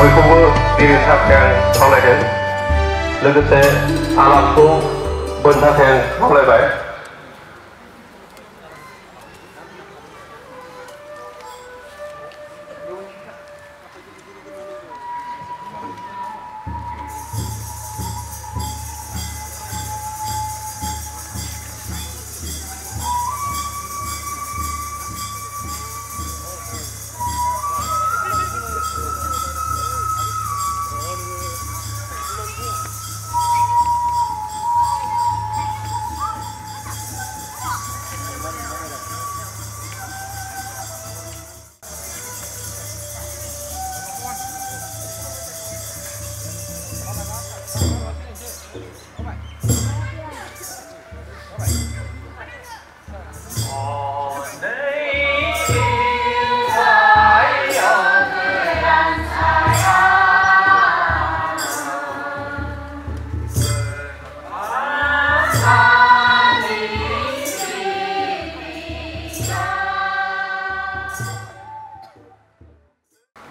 बयखौबो बिनि थाखाय आं खावलायदों लोगोसे आलासिखौ बोनो थाखाय आं खावलायबाय।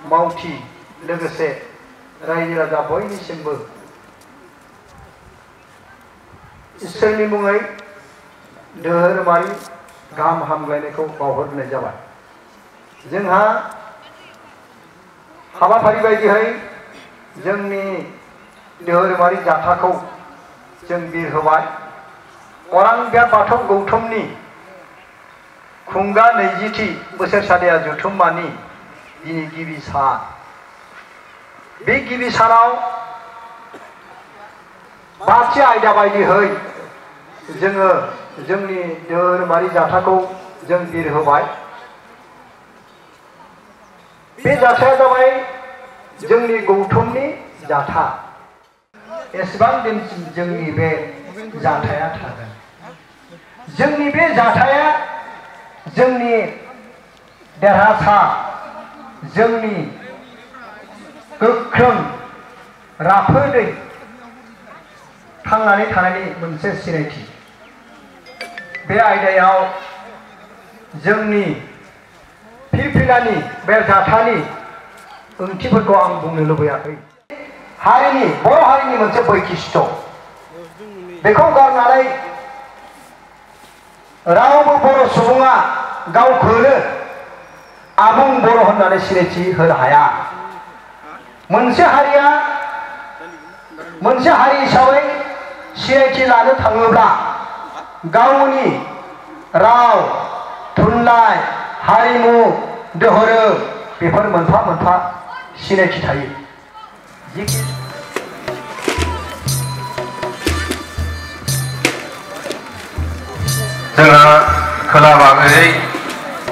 मावथि लोगोसे रायजो राजा बयनिसिमबो इसोरनि मुङै धोरोमारि गाहाम हामलायनायखौ बावहरनाय जाबाय। जोंहा हाबाफारि बायदियै जोंनि धोरोमारि जाथाखौ जों बिरहोबाय। अरांबिया बाथौ गौथुमनि खुंगा 20थि बोसोरसालिया जथुम्मानि दिनै गिबि सान। बे गिबि सानाव बाथि आयदा बायदियै जोङो जोंनि धोरोमारि जाथाखौ जों बिरहोबाय। बे जाथाया जाबाय जोंनि गौथुमनि जाथा। एसेबां दिनसिम जोंनि बे जाथाया थागोन। जोंनि बे जाथाया जोंनि देरहासार, जोंनि गोख्रों राफोदै थांनानै थानायनि मोनसे सिनायथि। बे आयदायाव जोंनि फिरफिलानि बे जाथानि ओंथिफोरखौ आं बुंनो लुबैयाखै। हारिनि बर' हारिनि मोनसे बैखिष्ट बेखौ गारनानै रावबो बर' सुबुङा गावखौनो आबुं बर' होननानै सिनायथि होनो हाया। मोनसे हारिया मोनसे हारि हिसाबै सिनायथि लानो थाङोब्ला गावनि राव, थुनलाइ, हारिमु, धोरोम बेफोर मोनफा मोनफा सिनायथि थायो। जोंहा खोला बागै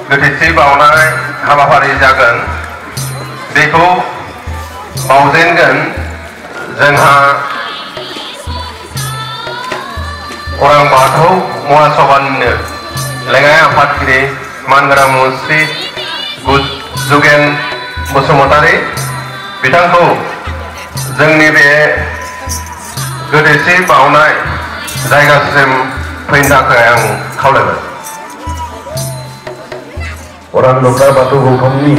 गोथैसि बावनाय हाबाफारि जागोन। बेखौ बावजेनगोन जोंहा अरां बाथौ महासभानिनो लेङाइ आफादगिरि मानगोनां मुस्रि जुगेन बसुमतारी बिथांखौ जोंनि बे गोथैसि बावनाय जायगासिम फैनो थाखाय आं खावलायबाय। अरां दग्रा बाथौ गौथुमनि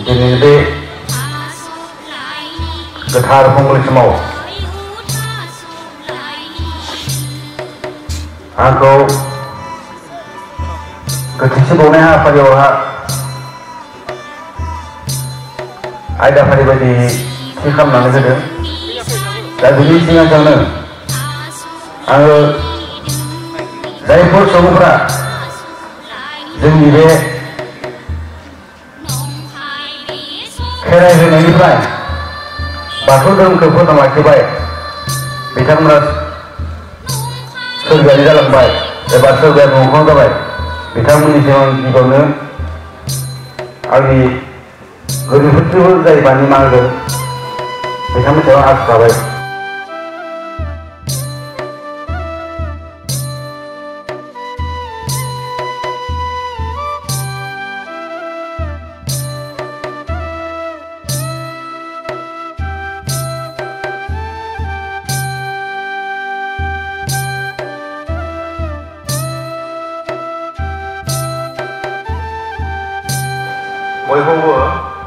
दिनै बे गोथार फुंबिलि समाव आंखौ गोथैसि बावनाय हाबाफारियावहा आयदाफारि बायदि थि खालामनानै होदों। दा बिनि सिगाङावनो आङो जायफोर सुबुंफोरा जोंनि बे खेराइ होनायनिफ्राय बाथौ धोरोमखौ फोथांना लाखिबाय, बिथांमोना सोरगोआरि जालांबाय एबा सोरगोआरि मुंख्लं जाबाय। बिथांमोननिसिम आं गिबियावनो आंनि गोरिबफोरखौबो जाय बानि मा होगोन बिथांमोननि सायाव आसा थाबाय। बयखौबो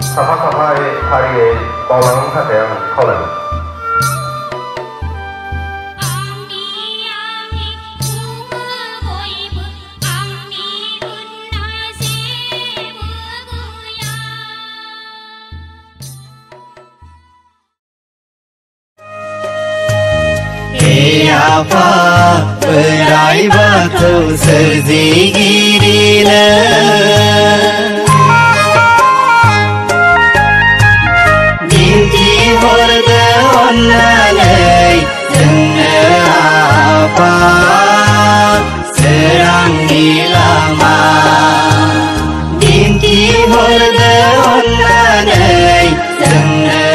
साफा साफायै फारियै बावलांनो थाखाय आं खावलायबाय। Apa berai batu serjigirina Dinti horda onnalai Jengna apa serang ilama Dinti horda onnalai Jengna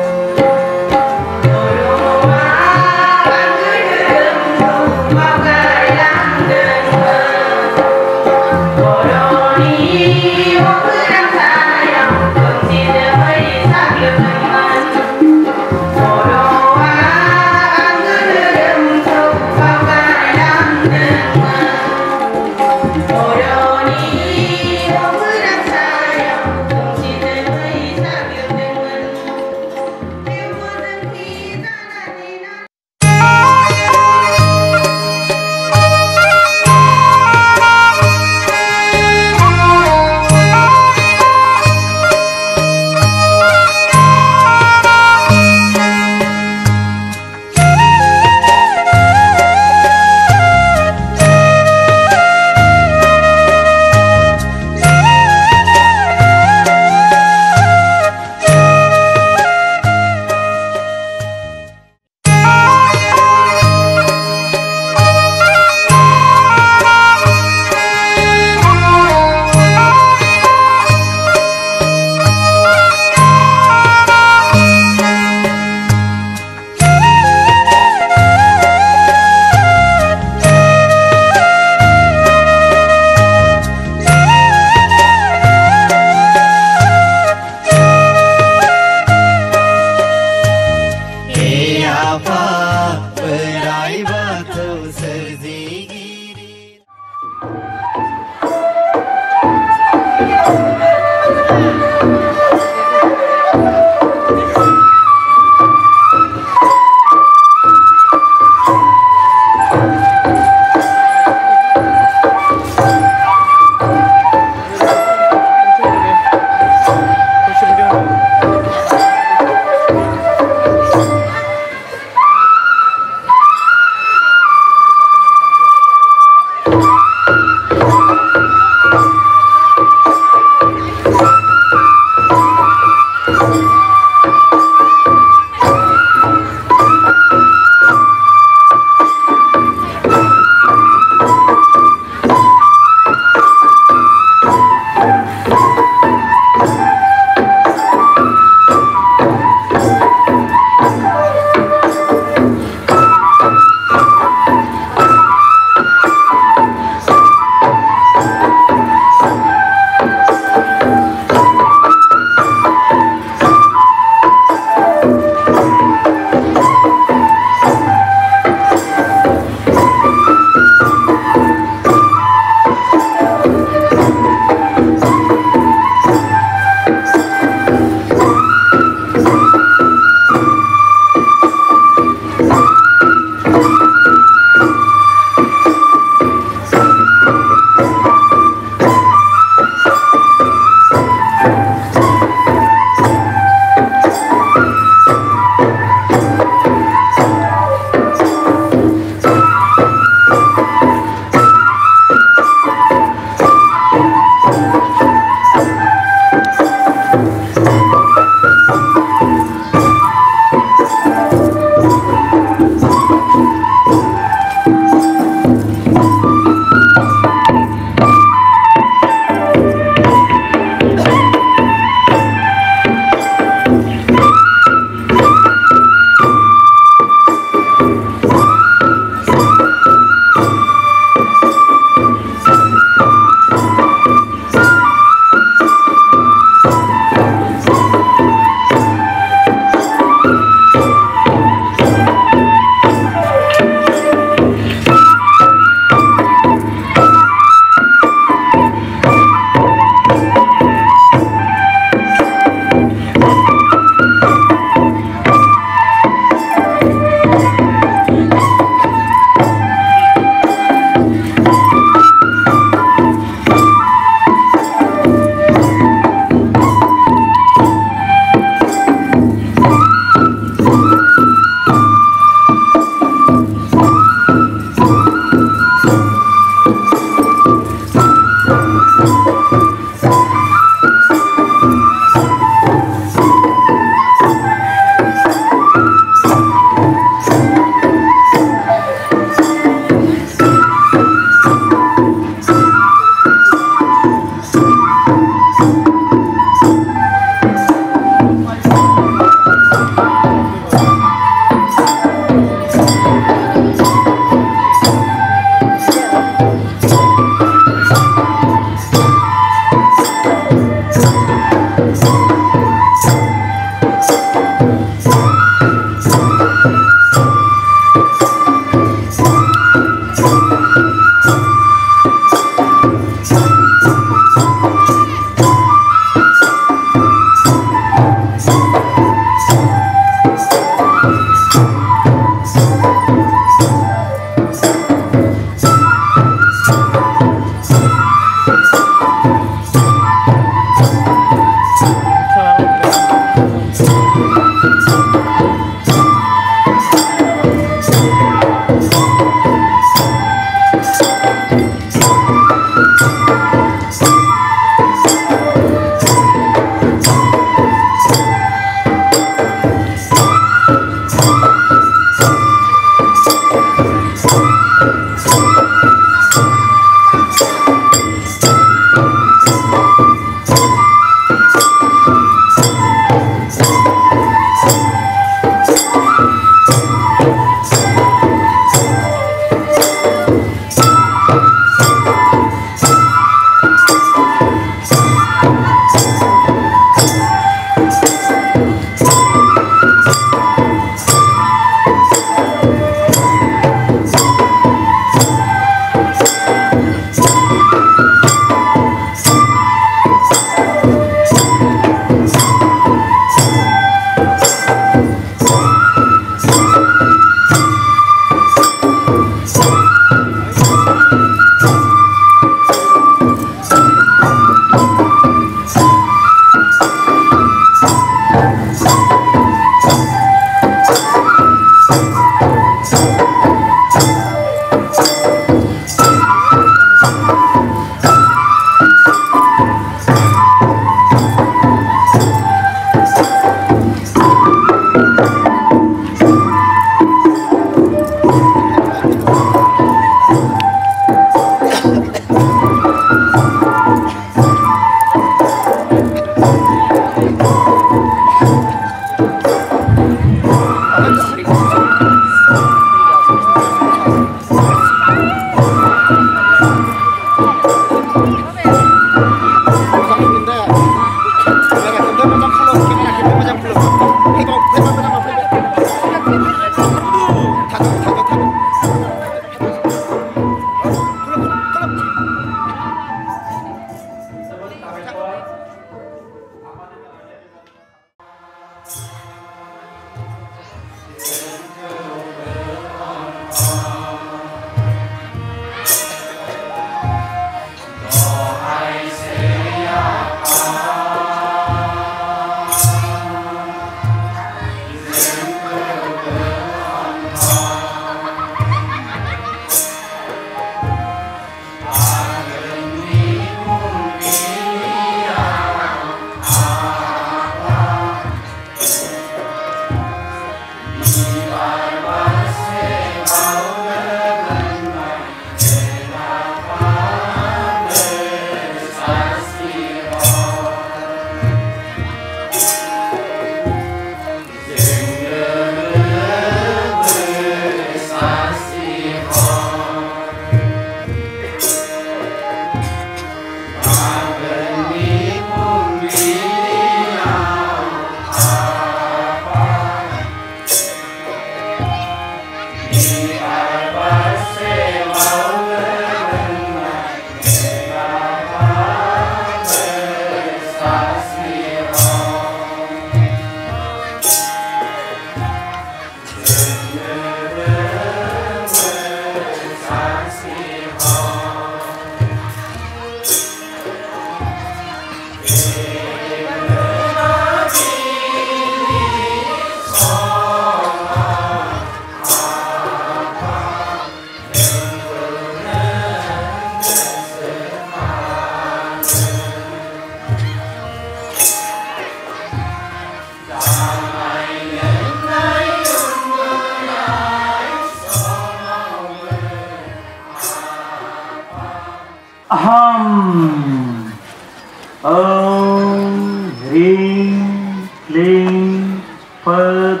Om Hrim Klim Phật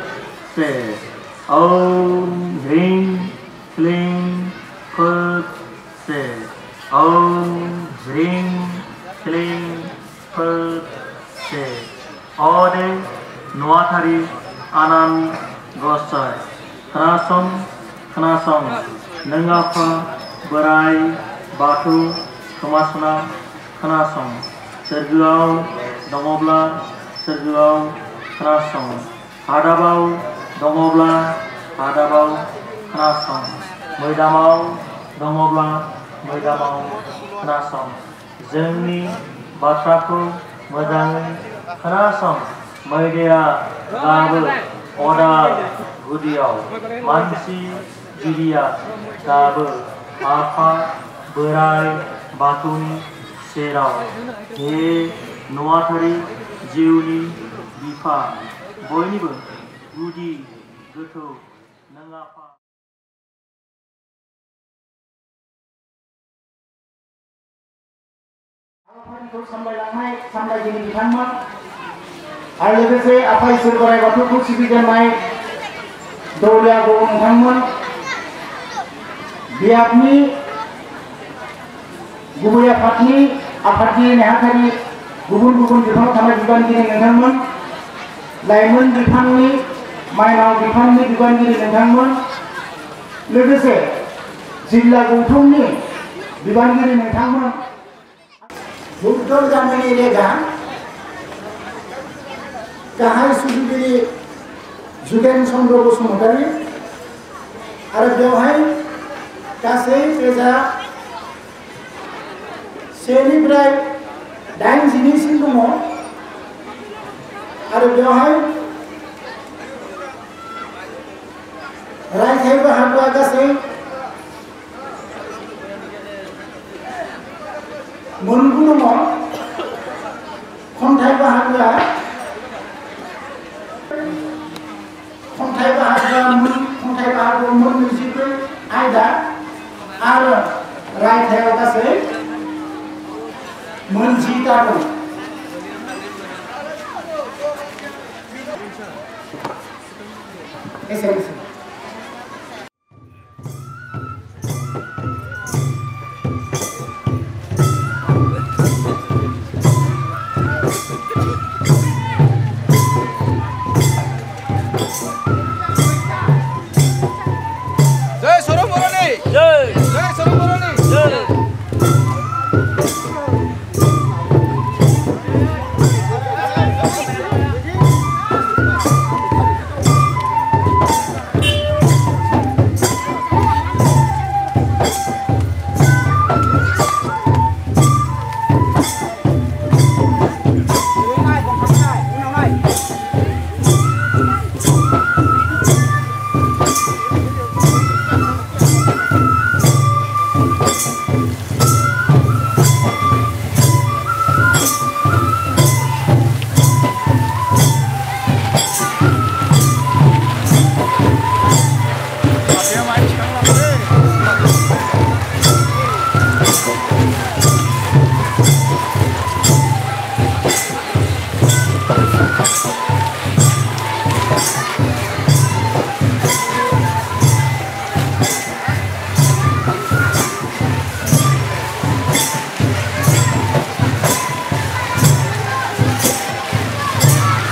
Se. Om Hrim Klim Phật से ओम ह्रीं क्लीं फट से अदे नुवाथारि आनान गसाय खोनासं नों आफा बोराइ बाथौ खोमासना खोनासं सोरगोआव दङब्ला सोरगोआव खोनासं हादाबाव दङब्ला हादाबाव खोनासं मैदामाव दङब्ला मैदामाव खोनासं जोंनि बाथ्राखौ मोजाङै खोनासं मैदेया गाबो अदाल गुदियाव मानसि गिरिया गाबो आफा बोराइ बाथौनि सेराव हे नुवाथारि जिउनि बिफा बयनिबो गुदि गोथौ नों आफा हाबाफारिखौ सामलायलांनाय सामलायगिरि बिथांमोन आरो लोगोसे आफा इसोर बोराइ बाथौखौ सिबिजेननाय दौरिया गौ नोंथांमोन बियाबनि गुबै आफादनि नेहाथारि गुबुन बिफानाव थानाय बिबानगिरि नोंथांमोन लाइमोन बिफाननि माइनाव बिफाननि बिबानगिरि नोंथांमोन लोगोसे जिल्ला गौथुमनि बिबानगिरि नोंथांमोन बुद्धर गामिनि लेगा गाहाय सुजुगिरि जुगेन चन्द्र बसुमतारी आरो बेवहाय गासै पेजा 1 निफ्राय 8 जिनैसिम दङ आरो बेवहाय रायथाइ बाहागोआ गासै मोनगु दङ खन्थाइ बाहागोआ मोन 24 आयदा आरो रायथाइआव गासै मोन 10टा दं एसेनोसै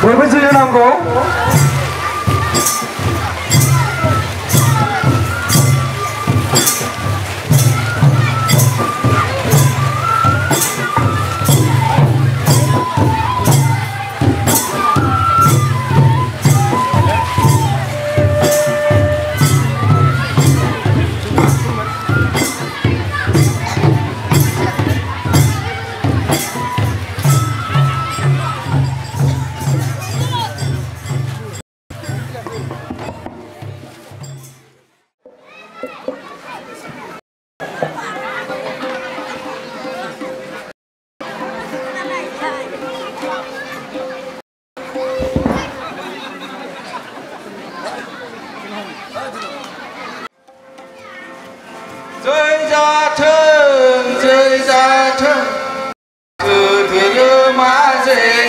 बयबो जुजिनांगौ जय जाथों धोरोमा जय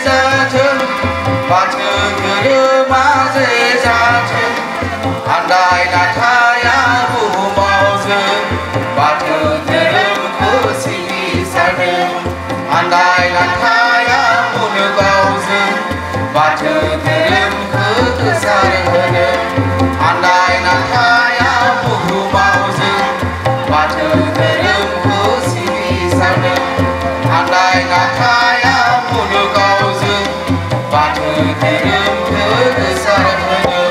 जाथों बाथौ धोरोमा जय जाथों आन्दाय नाथाया बुहुमाव जों बाथौ धोरोमखौ सिबिसारदों आन्दाय नाथाया मुलुगाव जों बाथौ धोरोमखौ गोसारहोदों आन्दाय नाथाया बुहुमाव जों बाथौ धोरोमखौ सिबिसारदों आन्दाय नाथाया मुलुगाव जों बाथौ धोरोमखौ गोसारहोदों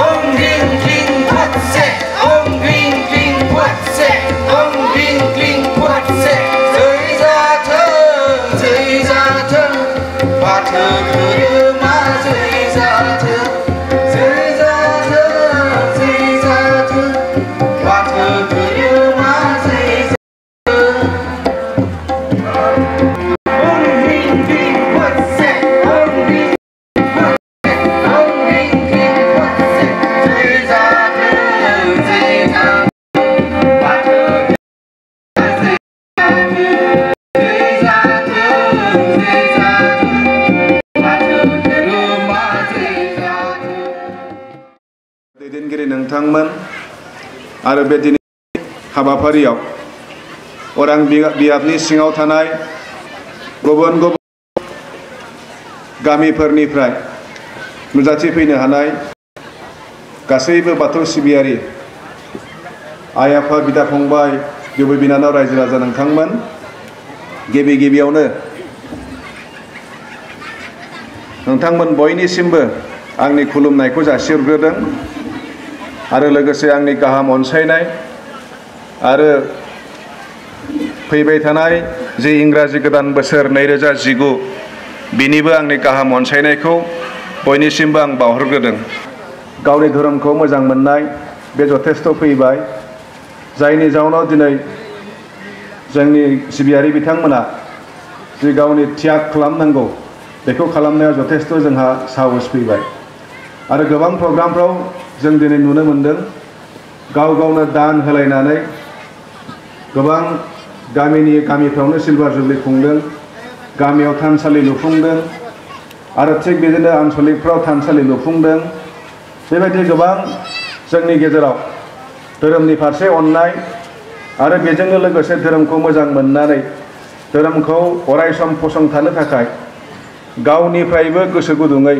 ओं ग्रिं ग्रिं फटसे ओं ग्रिं ग्रिं फटसे ओं ग्रिं ग्रिं फटसे जै जाथों बाथौ धोरोमा जै जाथों बाथौ धोरोमा जै जाथों ओं ग्रिं ग्रिं फटसे ओं ग्रिं ग्रिं फटसे जै जाथों बाथौ दैदेनगिरि नोंथांमोन आरो बे दिनै हाबाफारियाव अरां बियाबनि सिङाव थानाय गुबुन गुबुन गामिफोरनिफ्राय नुजाथिफैनो हानाय गासैबो बाथौ सिबियारि आइ आफा बिदा फंबाय बिबै बिनानाव रायजो राजा नोंथांमोन गिबि गिबियावनो नोंथांमोन बयनिसिमबो आंनि खुलुमनायखौ जासिहरग्रोदों आरो लोगोसे आंनि गाहाम अनसायनाय आरो फैबाय थानाय जे इंराजि गोदान बोसोर 2019 बिनिबो आंनि गाहाम अनसायनायखौ बयनिसिमबो आं बावहरग्रोदों गावनि धोरोमखौ मोजां मोननाय बे जथेस्थ फैबाय जायनि जाउनाव दिनै जोंनि सिबियारि बिथांमोना जे गावनि त्याग खालामनांगौ बेखौ खालामनायाव जथेस्थ जोंहा साहस फैबाय आरो गोबां प्रग्रामफ्राव जों दिनै नुनो मोनदों गाव गावनो दान होलायनानै गोबां गामिफ्रावनो सिलभार जुबलि खुंदों गामियाव थानसालि लुफुंदों आरो थिग बिदिनो आनसलिकफ्राव थानसालि लुफुंदों बेबायदि गोबां जोंनि गेजेराव धोरोमनि फारसे अननाय आरो बेजोंनो लोगोसे धोरोमखौ मोजां मोननानै धोरोमखौ अरायसम फसंथानो थाखाय गावनिफ्रायबो गोसो गुदुङै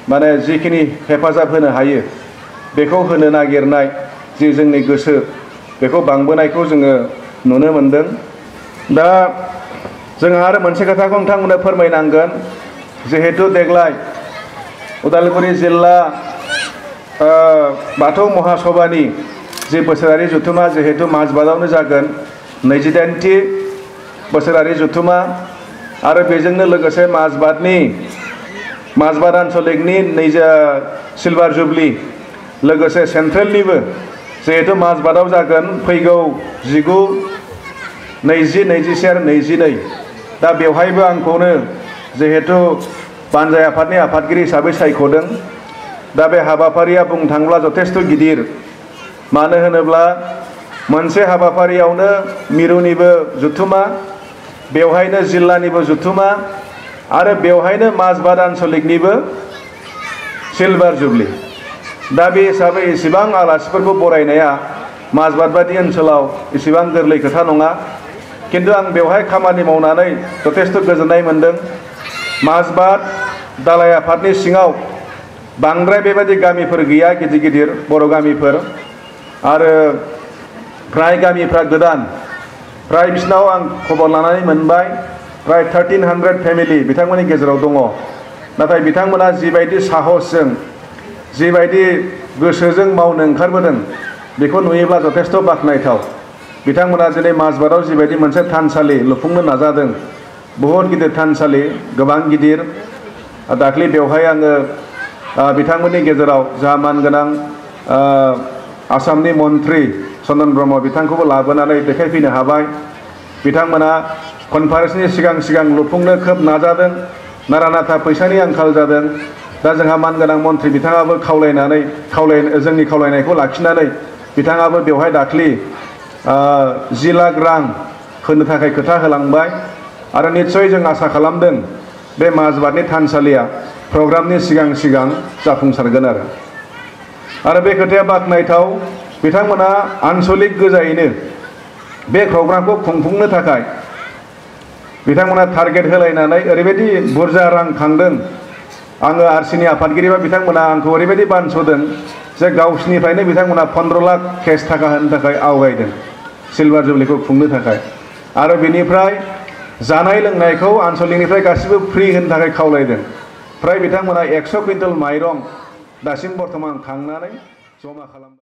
माने जिखिनि हेफाजाब होनो हायो बेखौ होनो नागिरनाय जि जोंनि गोसो बेखौ बांबोनायखौ जोङो नुनो मोनदों दा जोंहा आरो मोनसे खोथाखौ नोंथांमोननो फोरमायनांगोन जिहेतु देग्लाय उदालगुरि जिल्ला बाथौ महासभानि जि बोसोरारि जथुमा जिहेतु माजबादावनो जागोन 28थि बोसोरारि जथुमा आरो बेजोंनो लोगोसे माजबाद आनसलिकनि सिलभार जुबलि लोगोसे सेन्ट्रेलनिबो जिहेतु माजबादाव जागोन फैगौ 19, 20, 21 आरो 22 दा बेवहायबो आंखौनो जिहेतु बानजाय आफादनि आफादगिरि हिसाबै सायख'दों दा बे हाबाफारिया बुंनो थाङोब्ला जथेस्थ गिदिर मानो होनोब्ला मोनसे हाबाफारियावनो मिरुनिबो जुथुमा बेवहायनो जिल्लानिबो जुथुमा आरो बेवहायनो माजबाद आनसलिकनिबो सिलभार जुबलि दा बे हिसाबै एसेबां आलासिफोरखौ बरायनाया माजबाद बादि ओनसोलाव एसेबां गोरलै खोथा नङा किन्तु आं बेवहाय खामानि मावनानै जथेस्थ गोजोननाय मोनदों माजबाद दालाय आफादनि सिङाव बांद्राय बेबायदि गामिफोर गैया गिदिर गिदिर बर' गामिफोर आरो फ्राय गामिफ्रा गोदान फ्राय बिसिनाव आं खबर लानानै मोनबाय प्राय 1300 फेमिलि बिथांमोननि गेजेराव दङ नाथाय बिथांमोना जिबायदि साहसजों जिबायदि गोसोजों मावनो ओंखारबोदों बेखौ नुयोब्ला जथेस्थ बाख्नायथाव बिथांमोना दिनै माजबादाव जिबायदि मोनसे थानसालि लुफुंनो नाजादों बहुत गिदिर थानसालि गोबां गिदिर दाख्लै बेवहाय आङो बिथांमोननि गेजेराव जा मानगोनां आसामनि मन्त्रि चन्दन ब्रह्म बिथांखौबो लाबोनानै देखायफैनो हाबाय बिथांमोना कनफारेन्सनि सिगां लुफुंनो खोब नाजादों नारा-नाथा फैसानि आंखाल जादों दा जोंहा मानगोनां मन्त्रि बिथाङाबो जोंनि खावलायनायखौ लाखिनानै बिथाङाबो बेवहाय दाख्लि 10 लाख रां होनो थाखाय खोथा होलांबाय आरो निश्चय जों आसा खालामदों बे माजबादनि थानसालिया प्रग्रामनि सिगां जाफुंसारगोन आरो आरो बे खोथाया बाख्नायथाव बिथांमोना आन्सलिक गोजायैनो बे प्रग्रामखौ खुंफुंनो थाखाय बिथांमोना टारगेट होलायनानै ओरैबायदि बुरजा रां खांदों आङो आरसिनि आफादगिरिबा बिथांमोना आंखौ ओरैबायदि बानस'दों जे गावसिनिफ्रायनो बिथांमोना 15 लाख केस थाखा होनो थाखाय आवगायदों सिलभार जुबलिखौ खुंनो थाखाय आरो बिनिफ्राय जानाय लोंनायखौ आन्सलिकनिफ्राय गासिबो फ्रि होनो थाखाय खावलायदों फ्राय बिथांमोना 100 कुइन्टल माइरं दासिम बर्थमान खांनानै जमा खालामदों।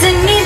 जोंनि